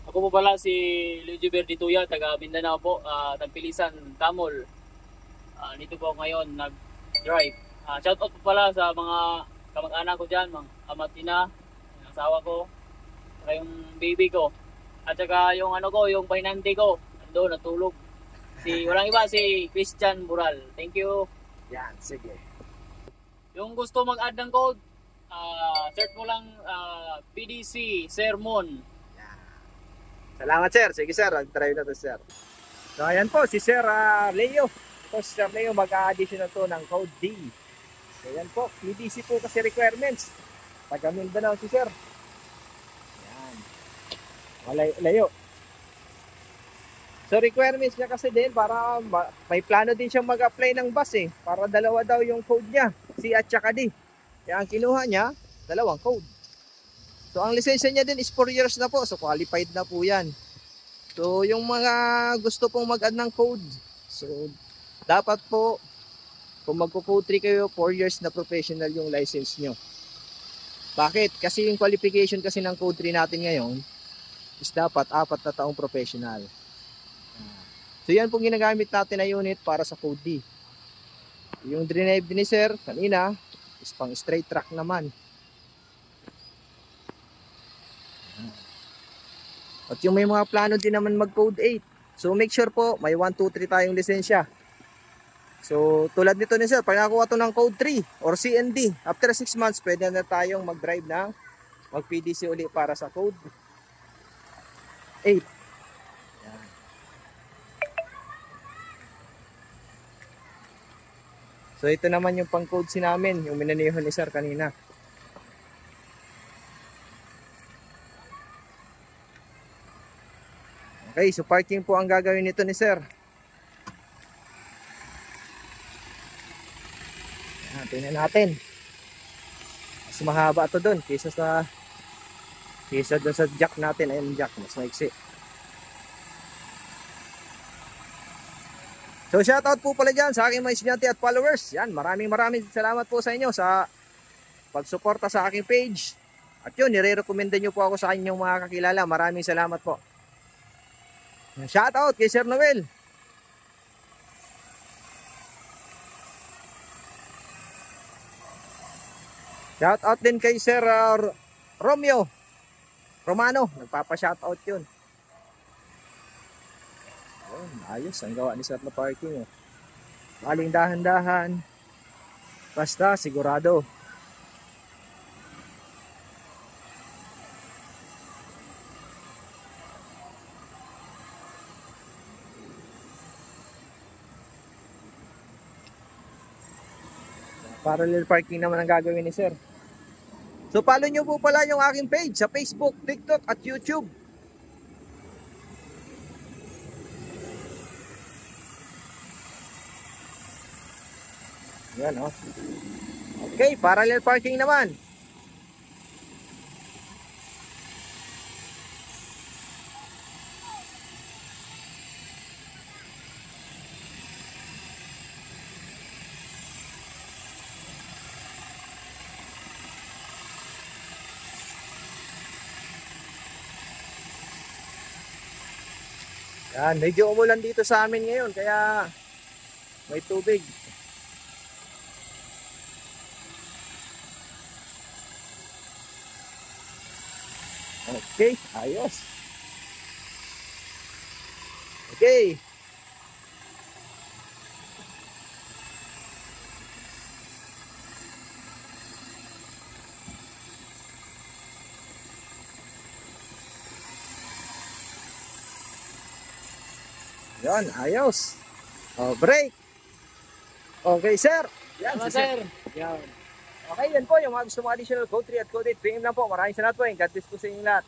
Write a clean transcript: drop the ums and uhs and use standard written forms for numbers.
Ako po pala si Luigi Verdituya, taga Mindanao po, Tagpilisan, Tamol. Dito po ako ngayon nag-drive. Shoutout po pala sa mga kamag-anak ko dyan, mga ama't ina, yung asawa ko, saka yung baby ko. At saka yung ano ko, yung pahinante ko, ando, natulog. Walang iba, si Christian Bural. Thank you. Yan, sige. Yung gusto mag-add ng code, search mo lang PDC Sermon. Yan. Salamat sir. Sige sir, mag-try na to sir. So ayan po, si Sir Leo. Ito si Sir Leo mag-a-addition na to ng code D. So ayan po, PDC po kasi requirements. Taga Mindanao si Sir. Yan. Leo. So requirements niya kasi din para may plano din siyang mag-apply ng bus eh. Para dalawa daw yung code niya, C at saka D. Kaya ang kinuha niya, dalawang code. So ang lisensya niya din is 4 years na po. So qualified na po yan. So yung mga gusto pong mag-add ng code, so dapat po kung magko-code 3 kayo, 4 years na professional yung license nyo. Bakit? Kasi yung qualification kasi ng code 3 natin ngayon is dapat 4 na taong professional. So yan pong ginagamit natin na unit para sa code D. Yung drive ni Sir kanina is pang straight track naman. At yung may mga plano din naman mag code 8. So make sure po may 1, 2, 3 tayong lisensya. So tulad nito ni Sir, pag nakakuha to ng code 3 or CND, after 6 months pwede na tayong mag-drive ng mag-PDC uli para sa code 8. So ito naman yung pang code C namin, yung minanihon ni Sir kanina. Okay, so parking po ang gagawin nito ni Sir. Ayan, tingnan natin. Mas mahaba ito doon kaysa doon sa jack natin. Ayun jack, mas maiksi. So shoutout po pala dyan sa aking mga estudyante at followers. Yan, maraming salamat po sa inyo sa pagsuporta sa aking page. At yun, nire-recommenda nyo po ako sa inyong mga kakilala. Maraming salamat po. Shoutout kay Sir Noel. Shoutout din kay Sir Romano. Nagpapa-shoutout yun. Ayos ang gawa ni Sir na parking. Maling dahan-dahan. Basta sigurado. Parallel parking naman ang gagawin ni Sir. So follow nyo po pala yung aking page sa Facebook, TikTok at YouTube. Yan oh. Okay, parallel parking naman. Yan, medyo umulan dito sa amin ngayon kaya may tubig. Okay, ayos. Okay. Yan, ayos. Oh, break. Okay, sir. Yan, Sir. Yan. Okay, yan po yung mga gusto mga additional code 3 at code 8. PM lang po. Maraming salamat po. God bless po sa inyong lahat.